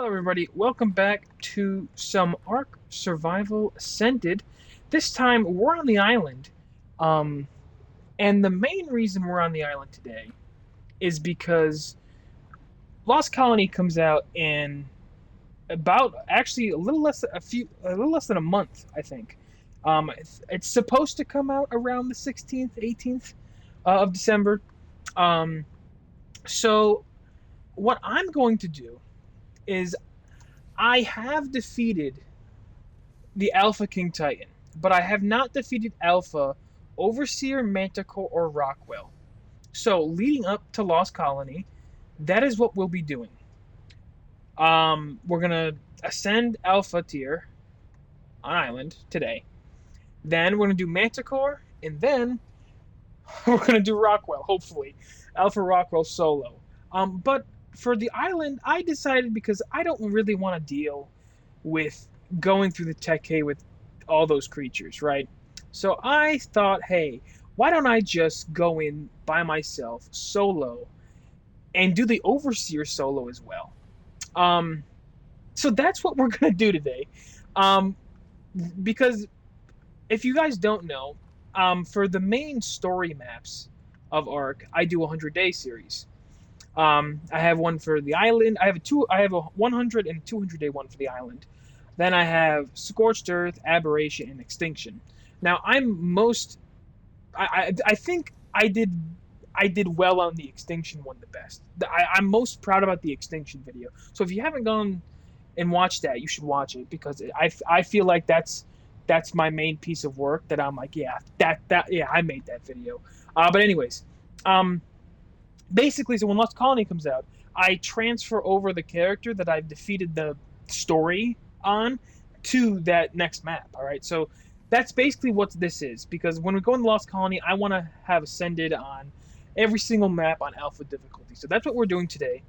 Hello, everybody. Welcome back to some Ark Survival Ascended. This time, we're on the island. Um, and the main reason we're on the island today is because Lost Colony comes out in about actually a little less than a month, I think. It's supposed to come out around the 16th, 18th of December. Um, so what I'm going to do is I have defeated the Alpha King Titan, but I have not defeated Alpha, Overseer, Manticore, or Rockwell. So, leading up to Lost Colony, that is what we'll be doing. We're gonna ascend Alpha tier on island today. Then we're gonna do Manticore, and then we're gonna do Rockwell. Hopefully, Alpha Rockwell solo. But for the island, I decided because I don't really want to deal with going through the Tech Cave with all those creatures, right? So I thought, hey, why don't I just go in by myself, solo, and do the Overseer solo as well? Um, so that's what we're gonna do today. Um, because if you guys don't know, for the main story maps of Ark, I do a 100-day series. I have one for the island. I have a 100 and 200-day one for the island. Then I have Scorched Earth, Aberration, and Extinction. Now I think I did well on the Extinction one the best. I'm most proud about the Extinction video. So if you haven't gone and watched that, you should watch it because I feel like that's my main piece of work that I'm like, yeah, I made that video. But anyways, basically, so when Lost Colony comes out, I transfer over the character that I've defeated the story on to that next map. All right, so that's basically what this is. Because when we go in the Lost Colony, I want to have ascended on every single map on alpha difficulty. So that's what we're doing today.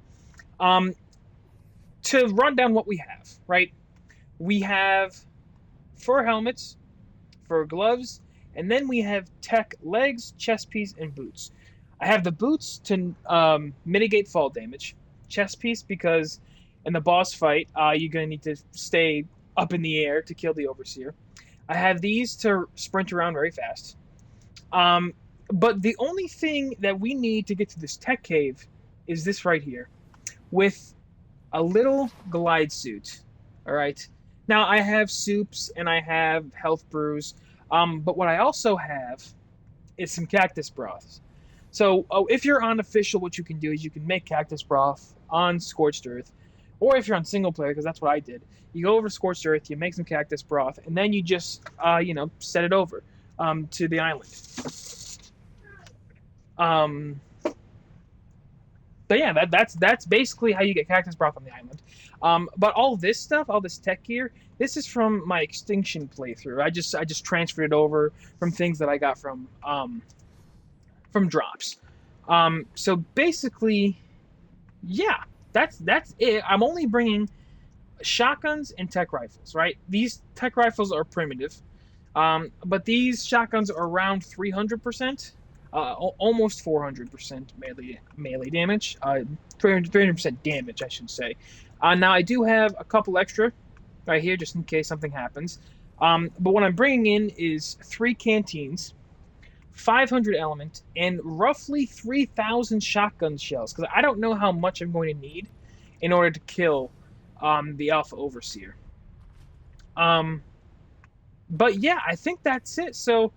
To run down what we have, right? We have fur helmets, fur gloves, and then we have tech legs, chest piece, and boots. I have the boots to mitigate fall damage. Chest piece because in the boss fight, you're going to need to stay up in the air to kill the Overseer. I have these to sprint around very fast. But the only thing that we need to get to this tech cave is this right here. With a little glide suit. All right. Now, I have soups and I have health brews. But what I also have is some cactus broths. So if you're on official, what you can do is you can make cactus broth on Scorched Earth, or if you're on single player, because that's what I did. You go over to Scorched Earth, you make some cactus broth, and then you just set it over to the island. But yeah, that's basically how you get cactus broth on the island. But all this stuff, all this tech gear, this is from my Extinction playthrough. I just transferred it over from things that I got from drops. So basically, yeah, that's it. I'm only bringing shotguns and tech rifles, right? These tech rifles are primitive, but these shotguns are around 300%, almost 400% melee damage, 300% damage, I should say. Now I do have a couple extra right here just in case something happens. But what I'm bringing in is 3 canteens, 500 element, and roughly 3,000 shotgun shells, because I don't know how much I'm going to need in order to kill the Alpha Overseer. But yeah, I think that's it. So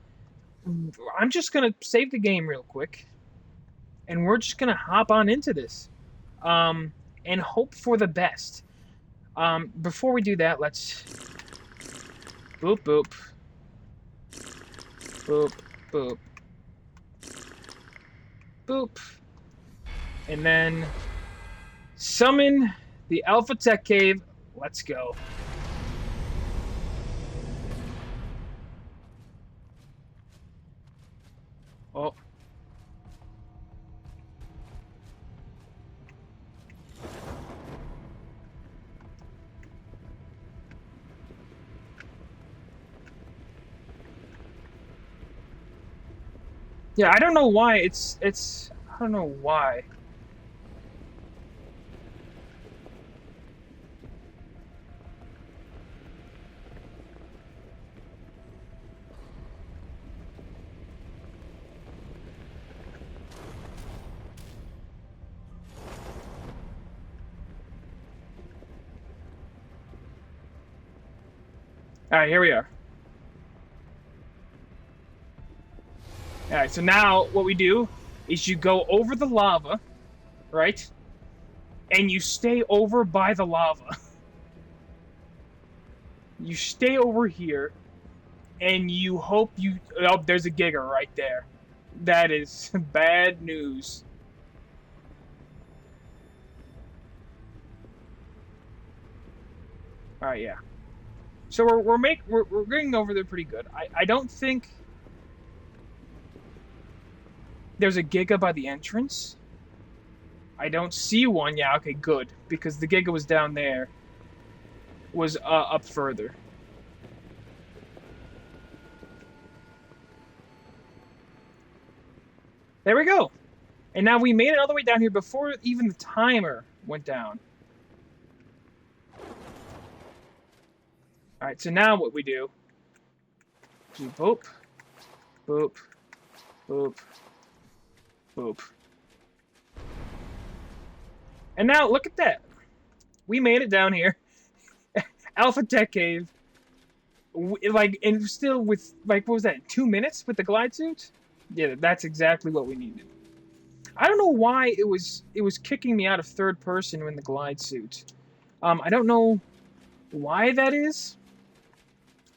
I'm just going to save the game real quick, and we're just going to hop on into this and hope for the best. Before we do that, let's boop, boop, boop, boop, boop, and then summon the Alpha Tek Cave. Let's go. Oh. Yeah, I don't know why I don't know why. All right, here we are. All right, so now what we do is you go over the lava, right? And you stay over by the lava. You stay over here, and you hope you... Oh, there's a Giga right there. That is bad news. All right, yeah. So we're getting over there pretty good. I don't think there's a Giga by the entrance. I don't see one. Yeah, okay, good, because the Giga was down there. Was up further. There we go. And now we made it all the way down here before even the timer went down. All right, so now what we do, boop, boop, boop, boop. And now look at that. We made it down here. Alpha Tek Cave. Like, and still with, like, what was that, 2 minutes with the glide suit? Yeah, that's exactly what we needed. I don't know why it was kicking me out of third person in the glide suit. I don't know why that is.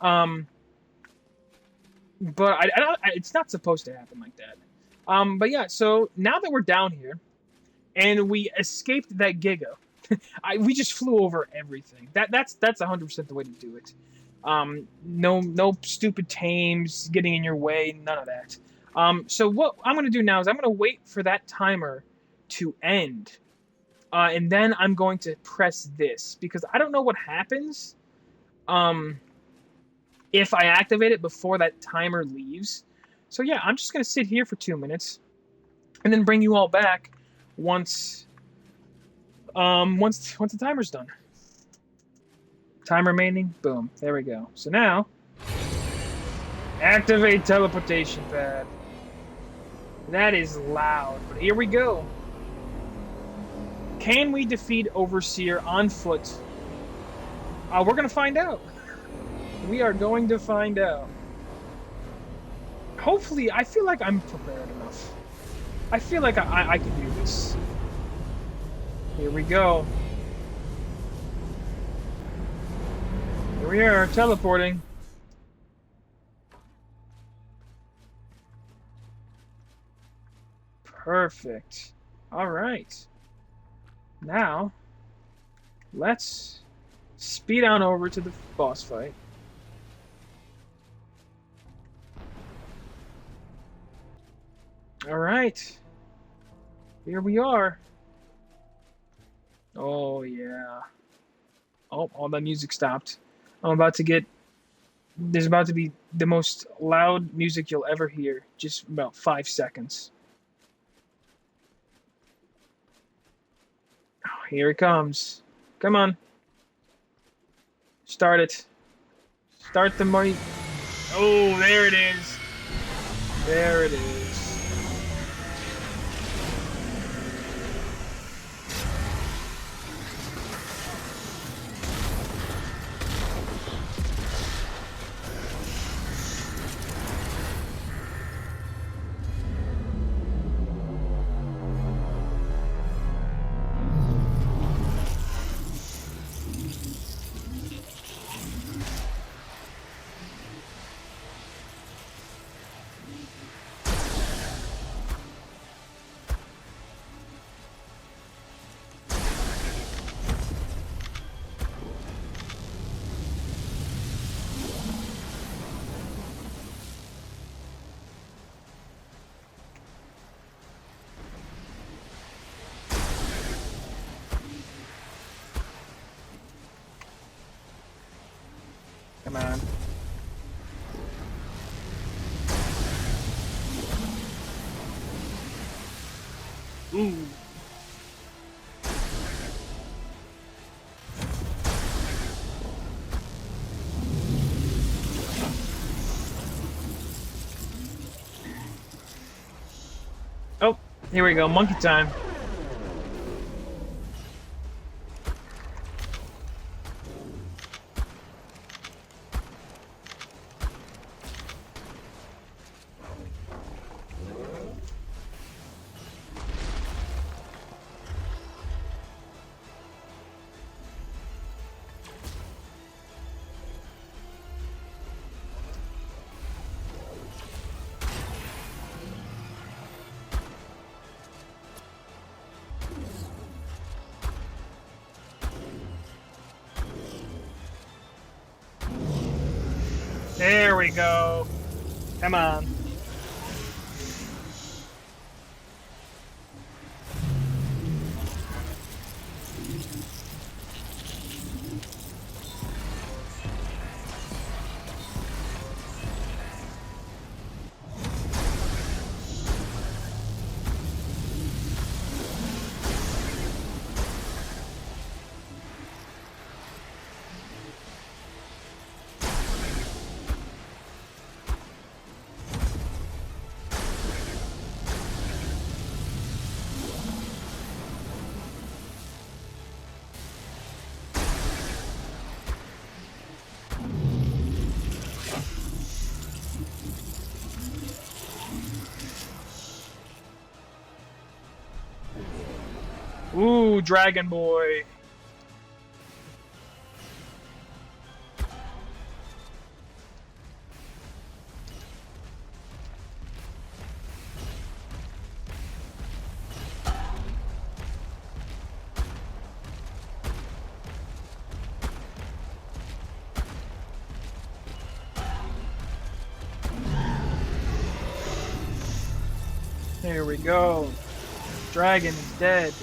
But it's not supposed to happen like that. But yeah, so now that we're down here, and we escaped that Giga, we just flew over everything. That's 100% the way to do it. No stupid Tames getting in your way, none of that. So what I'm going to do now is I'm going to wait for that timer to end. And then I'm going to press this, because I don't know what happens if I activate it before that timer leaves. So yeah, I'm just going to sit here for 2 minutes and then bring you all back once the timer's done. Time remaining. Boom. There we go. So now, activate teleportation pad. That is loud, but here we go. Can we defeat Overseer on foot? We're going to find out. We are going to find out. Hopefully, I feel like I'm prepared enough. I feel like I can do this. Here we go. Here we are, teleporting. Perfect. All right. Now, let's speed on over to the boss fight. All right. Here we are. Oh, yeah. Oh, all that music stopped. I'm about to get... There's about to be the most loud music you'll ever hear. Just about 5 seconds. Oh, here it comes. Come on. Start it. Start the money. Oh, there it is. There it is. Come on. Ooh. Oh, here we go. Monkey time. There we go. Come on. Ooh, Dragon Boy. There we go. Dragon is dead.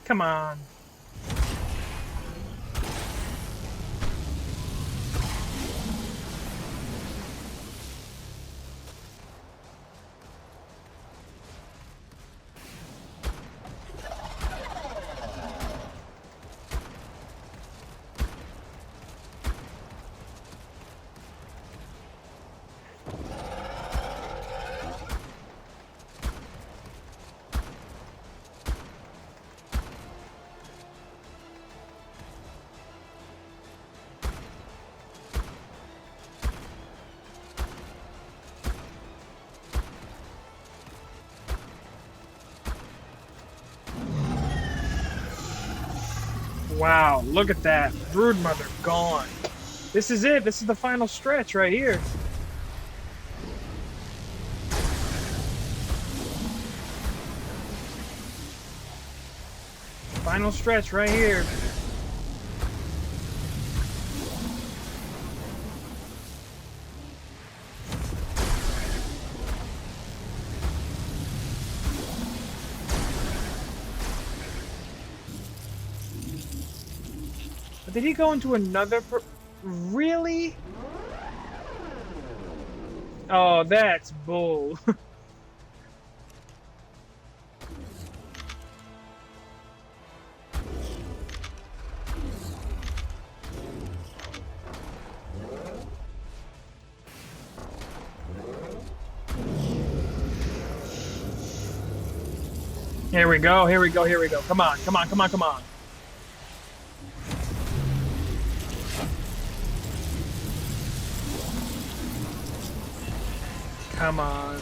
Come on. Wow, look at that. Broodmother gone. This is it. This is the final stretch right here. Final stretch right here. But did he go into another really? Oh, that's bull. Here we go, here we go, here we go. Come on, come on, come on, come on. Come on.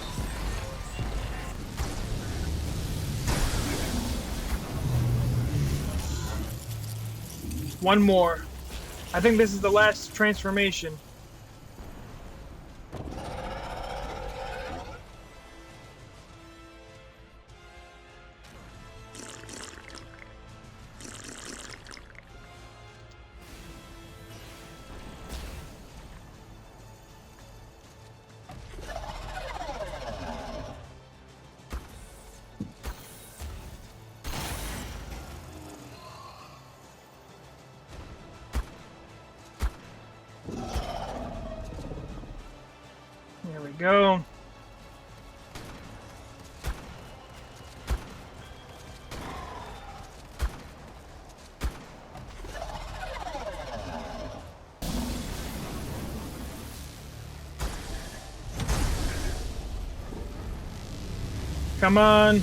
One more. I think this is the last transformation. we go. Come on.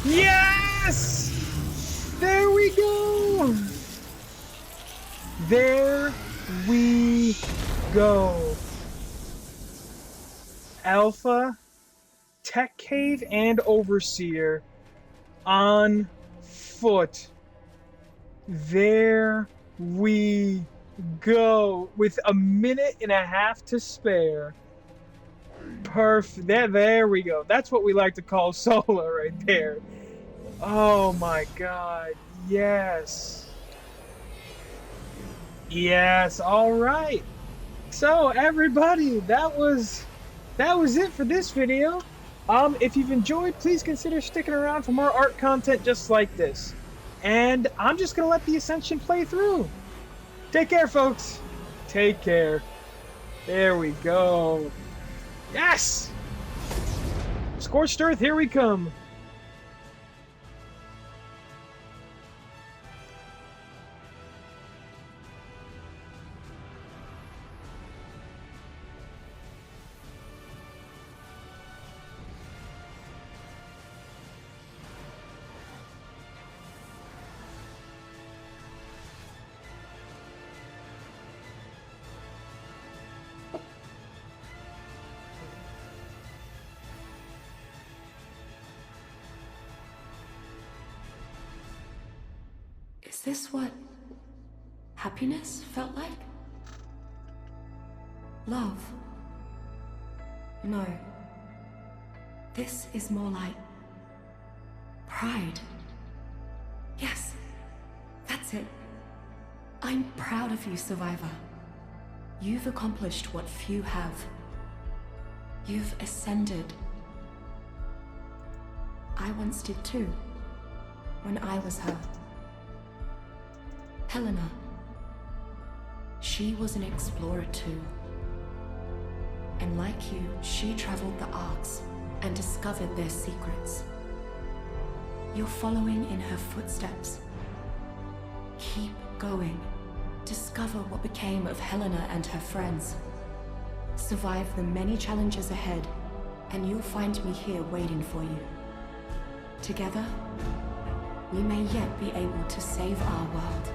Yes! There we go! There we go. Alpha, Tek Cave, and Overseer on foot. There we go. With a minute and a half to spare. Perfect. There we go. That's what we like to call solo right there. Oh my god. Yes. Yes. All right. So everybody, that was it for this video. If you've enjoyed, please consider sticking around for more art content just like this. And I'm just gonna let the Ascension play through. Take care, folks. Take care. There we go. Yes! Scorched Earth, here we come. Is this what happiness felt like? Love? No. This is more like pride. Yes, that's it. I'm proud of you, Survivor. You've accomplished what few have. You've ascended. I once did too, when I was her. Helena. She was an explorer too. And like you, she traveled the arcs and discovered their secrets. You're following in her footsteps. Keep going. Discover what became of Helena and her friends. Survive the many challenges ahead, and you'll find me here waiting for you. Together, we may yet be able to save our world.